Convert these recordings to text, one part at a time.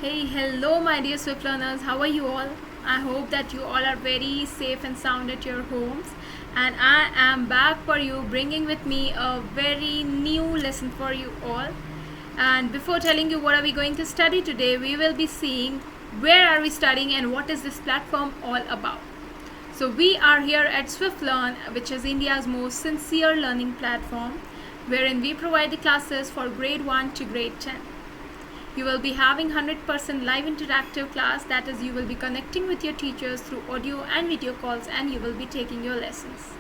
Hey, hello, my dear Swift learners. How are you all? I hope that you all are very safe and sound at your homes. And I am back for you, bringing with me a very new lesson for you all. And before telling you what are we going to study today, we will be seeing where are we studying and what is this platform all about. So we are here at Swift Learn, which is India's most sincere learning platform, wherein we provide the classes for grade 1 to grade 10. You will be having 100% live interactive class, that is you will be connecting with your teachers through audio and video calls and you will be taking your lessons.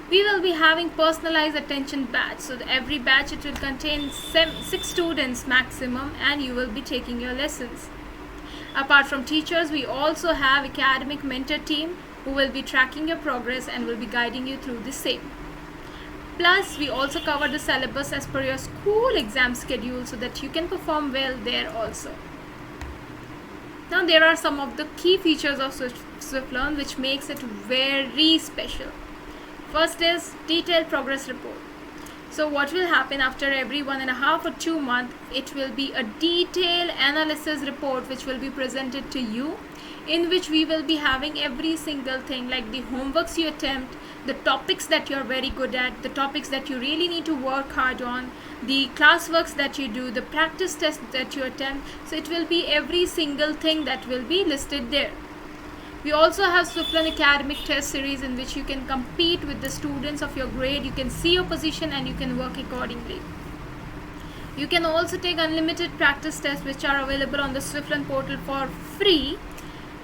We will be having personalized attention batch, so every batch it will contain 6 students maximum and you will be taking your lessons. Apart from teachers, we also have academic mentor team who will be tracking your progress and will be guiding you through the same. Plus, we also cover the syllabus as per your school exam schedule so that you can perform well there also. Now, there are some of the key features of Swift Learn which makes it very special. First is detailed progress report. So what will happen after every 1.5 or 2 months, it will be a detailed analysis report which will be presented to you, in which we will be having every single thing like the homeworks you attempt, the topics that you are very good at, the topics that you really need to work hard on, the classworks that you do, the practice tests that you attempt. So it will be every single thing that will be listed there. We also have Swift Learn academic test series in which you can compete with the students of your grade. You can see your position and you can work accordingly. You can also take unlimited practice tests which are available on the Swift Learn portal for free,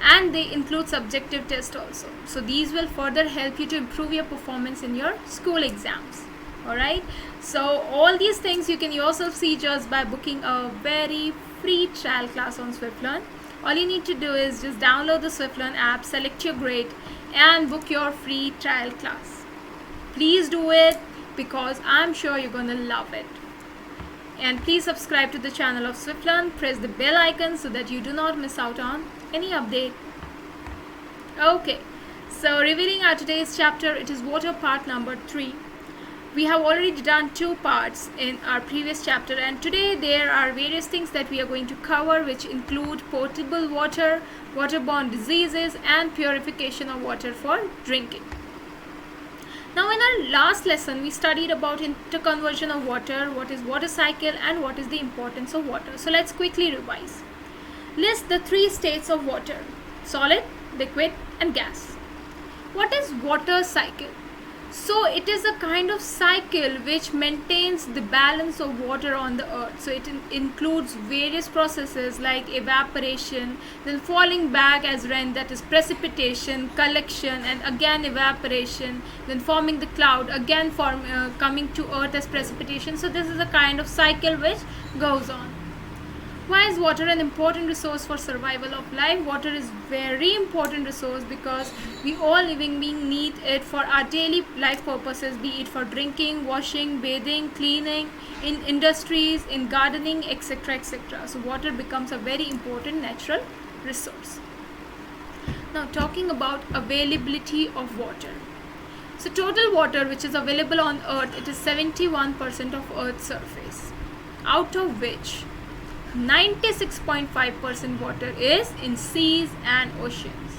and they include subjective tests also. So these will further help you to improve your performance in your school exams. Alright, so all these things you can yourself see just by booking a very free trial class on Swift Learn. All you need to do is just download the Swift Learn app, select your grade and book your free trial class. Please do it because I'm sure you're going to love it. And please subscribe to the channel of Swift Learn, press the bell icon so that you do not miss out on any update. Okay, so revealing our today's chapter, it is water part number 3. We have already done 2 parts in our previous chapter, and today there are various things that we are going to cover which include potable water, waterborne diseases and purification of water for drinking. Now in our last lesson we studied about interconversion of water, what is water cycle and what is the importance of water. So let's quickly revise. List the 3 states of water: solid, liquid and gas. What is water cycle? So it is a kind of cycle which maintains the balance of water on the earth. So it includes various processes like evaporation, then falling back as rain, that is precipitation, collection and again evaporation, then forming the cloud, again coming to earth as precipitation. So this is a kind of cycle which goes on. Why is water an important resource for survival of life? Water is very important resource because we all living beings need it for our daily life purposes, be it for drinking, washing, bathing, cleaning, in industries, in gardening, etc. etc. So water becomes a very important natural resource. Now talking about availability of water. So total water which is available on earth, it is 71% of earth's surface, out of which 96.5% water is in seas and oceans.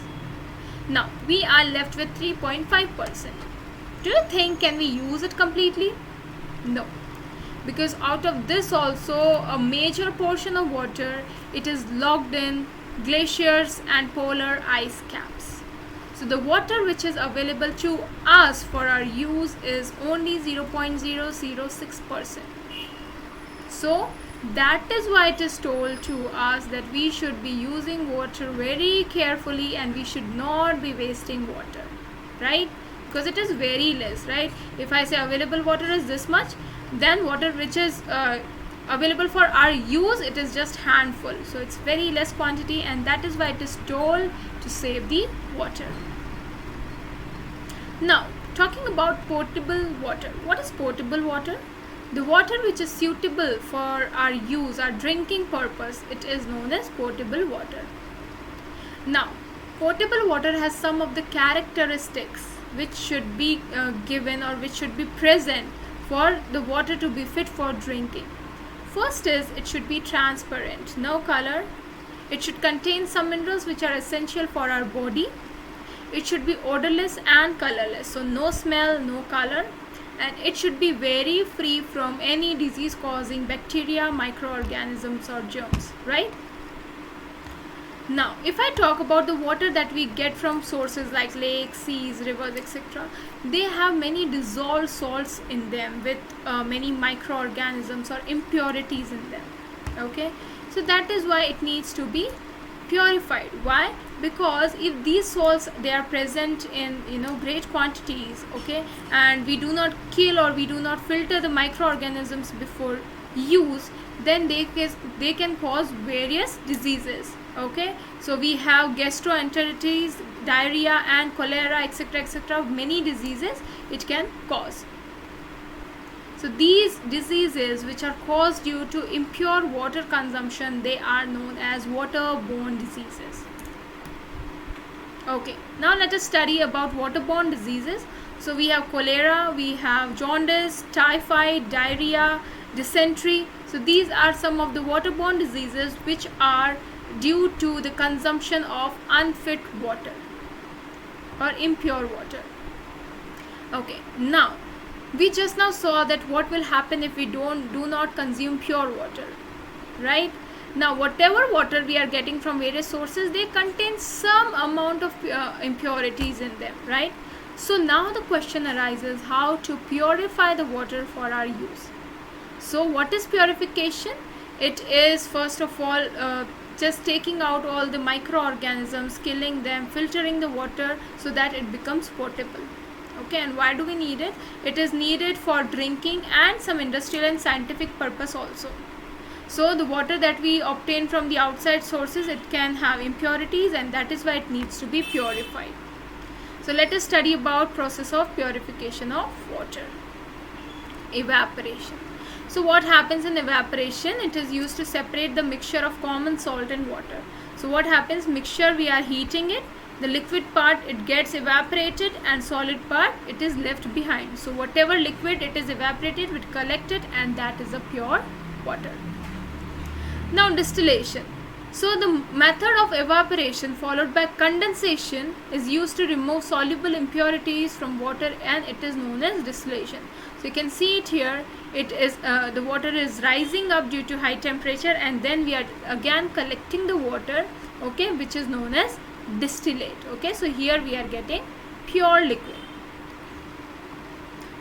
Now we are left with 3.5%. Do you think can we use it completely? No, because out of this also a major portion of water, it is locked in glaciers and polar ice caps. So the water which is available to us for our use is only 0.006%. So that is why it is told to us that we should be using water very carefully and we should not be wasting water, right? Because it is very less, right? If I say available water is this much, then water which is available for our use, it is just handful. So it's very less quantity, and that is why it is told to save the water. Now talking about potable water. What is potable water? The water which is suitable for our use, our drinking purpose, it is known as potable water. Now, potable water has some of the characteristics which should be given or which should be present for the water to be fit for drinking. First is it should be transparent, no color. It should contain some minerals which are essential for our body. It should be odorless and colorless, so no smell, no color, and it should be very free from any disease causing bacteria, microorganisms or germs, right? Now if I talk about the water that we get from sources like lakes, seas, rivers, etc., they have many dissolved salts in them with many microorganisms or impurities in them. Okay, so that is why it needs to be purified. Why? Because if these salts, they are present in great quantities, okay, and we do not kill or we do not filter the microorganisms before use, then they can cause various diseases. Okay, so we have gastroenteritis, diarrhea and cholera, etc., etc., many diseases it can cause. So these diseases which are caused due to impure water consumption, they are known as waterborne diseases. Okay, now let us study about waterborne diseases. So we have cholera, we have jaundice, typhoid, diarrhea, dysentery. So these are some of the waterborne diseases which are due to the consumption of unfit water or impure water. Okay, now we just now saw that what will happen if we do not consume pure water, right? Now whatever water we are getting from various sources, they contain some amount of impurities in them, right? So now the question arises how to purify the water for our use. So what is purification? It is first of all just taking out all the microorganisms, killing them, filtering the water so that it becomes potable. Okay, and why do we need it? It is needed for drinking and some industrial and scientific purpose also. So the water that we obtain from the outside sources, it can have impurities, and that is why it needs to be purified. So let us study about process of purification of water. Evaporation. So what happens in evaporation? It is used to separate the mixture of common salt and water. So what happens? Mixture, we are heating it. The liquid part, it gets evaporated, and solid part, it is left behind. So whatever liquid it is evaporated, we collect it, and that is a pure water. Now distillation. So the method of evaporation followed by condensation is used to remove soluble impurities from water, and it is known as distillation. So you can see it here. It is the water is rising up due to high temperature, and then we are again collecting the water, okay, which is known as distillate. Okay, so here we are getting pure liquid.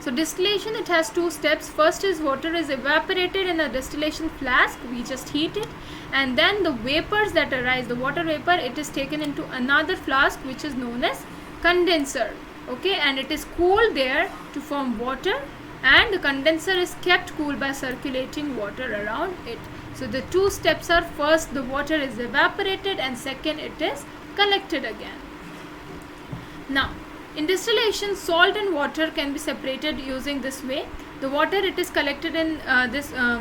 So distillation, it has two steps. First is water is evaporated in a distillation flask, we just heat it, and then the vapors that arise, the water vapor, it is taken into another flask which is known as condenser. Okay, and it is cooled there to form water, and the condenser is kept cool by circulating water around it. So the two steps are, first the water is evaporated, and second it is collected again. Now in distillation, salt and water can be separated using this way. The water, it is collected in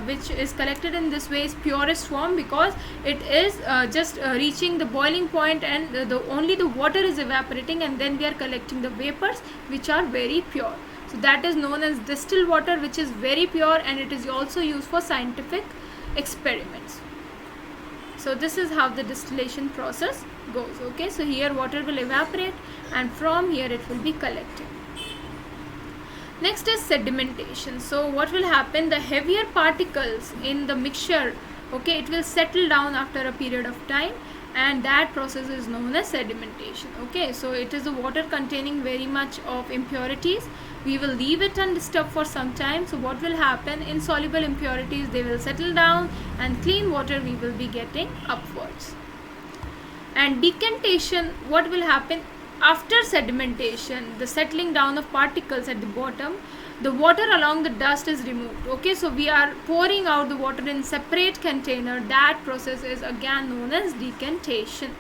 which is collected in this way is purest form, because it is just reaching the boiling point, and only the water is evaporating, and then we are collecting the vapors which are very pure. So that is known as distilled water, which is very pure, and it is also used for scientific experiments. So this is how the distillation process goes. Okay, so here water will evaporate, and from here it will be collected. Next is sedimentation. So what will happen? The heavier particles in the mixture, okay, it will settle down after a period of time, and that process is known as sedimentation. Okay, so it is a water containing very much of impurities. We will leave it undisturbed for some time. So what will happen? Insoluble impurities, they will settle down, and clean water we will be getting upwards. And decantation, what will happen? After sedimentation, the settling down of particles at the bottom, the water along the dust is removed. Okay, so we are pouring out the water in separate container. That process is again known as decantation.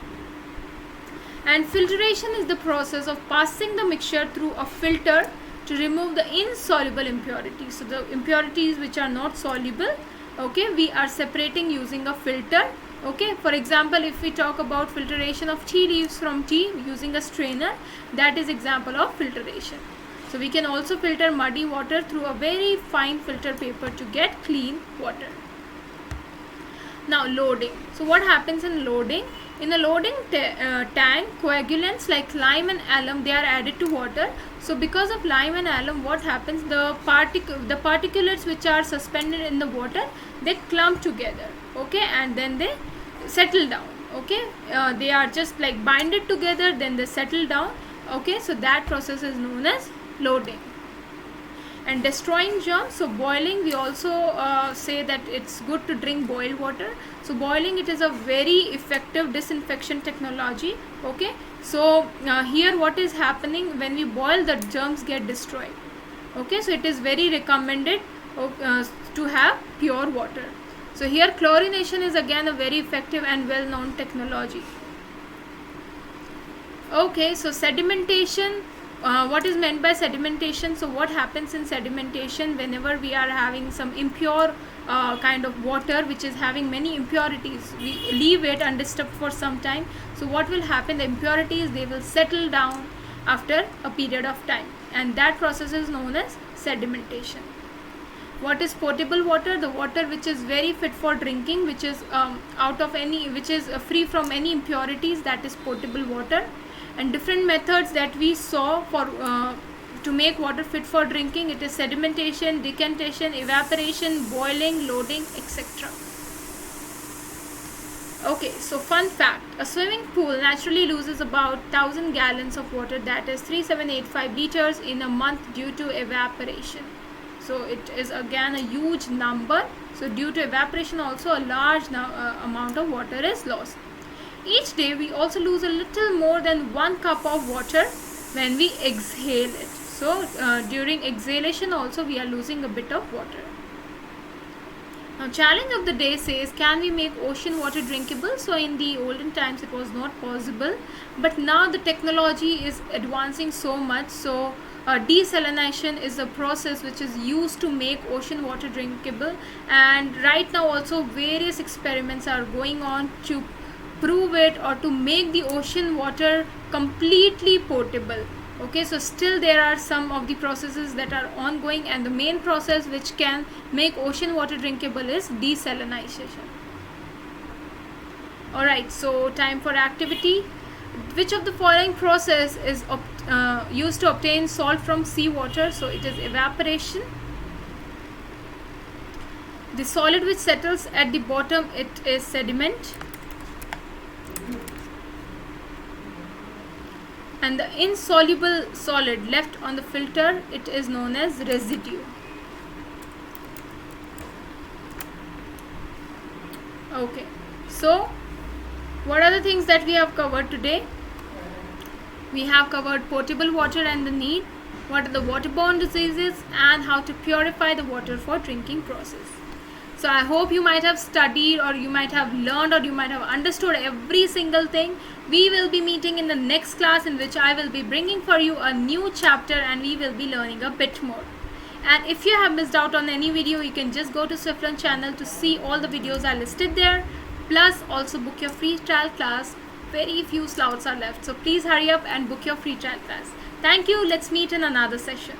And filtration is the process of passing the mixture through a filter to remove the insoluble impurities. So the impurities which are not soluble, okay, we are separating using a filter. Okay, for example, if we talk about filtration of tea leaves from tea using a strainer, that is example of filtration. So we can also filter muddy water through a very fine filter paper to get clean water. Now loading. So what happens in loading? In the loading tank, coagulants like lime and alum, they are added to water. So because of lime and alum, what happens? The particulates which are suspended in the water, they clump together, okay, and then they settle down, okay. They are just like binded together, then they settle down, okay. So that process is known as loading. And destroying germs, so boiling, we also say that it's good to drink boiled water. So boiling, it is a very effective disinfection technology, okay. So here what is happening, when we boil, the germs get destroyed, okay. So it is very recommended to have pure water. So here chlorination is again a very effective and well known technology. Okay, so sedimentation. What is meant by sedimentation? So what happens in sedimentation, whenever we are having some impure kind of water which is having many impurities, we leave it undisturbed for some time. So what will happen, the impurities, they will settle down after a period of time, and that process is known as sedimentation. What is potable water? The water which is very fit for drinking, which is which is free from any impurities, that is potable water. And different methods that we saw for to make water fit for drinking, it is sedimentation, decantation, evaporation, boiling, loading, etc. Okay, so fun fact, a swimming pool naturally loses about 1000 gallons of water, that is 3785 liters in a month, due to evaporation. So it is again a huge number. So due to evaporation also, a large amount of water is lost. Each day we also lose a little more than 1 cup of water when we exhale it. So during exhalation also we are losing a bit of water. Now challenge of the day says, can we make ocean water drinkable? So in the olden times it was not possible, but now the technology is advancing so much. So desalination is a process which is used to make ocean water drinkable, and right now also various experiments are going on to prove it or to make the ocean water completely potable, okay. So still there are some of the processes that are ongoing, and the main process which can make ocean water drinkable is desalination. Alright, so time for activity. Which of the following process is used to obtain salt from seawater? So it is evaporation. The solid which settles at the bottom, it is sediment. And the insoluble solid left on the filter, it is known as residue. Okay, so what are the things that we have covered today? We have covered potable water and the need, what are the waterborne diseases, and how to purify the water for drinking process. So I hope you might have studied, or you might have learned, or you might have understood every single thing. We will be meeting in the next class, in which I will be bringing for you a new chapter, and we will be learning a bit more. And if you have missed out on any video, you can just go to Swiftlern channel to see all the videos are listed there. Plus also book your free trial class. Very few slots are left, so please hurry up and book your free trial class. Thank you. Let's meet in another session.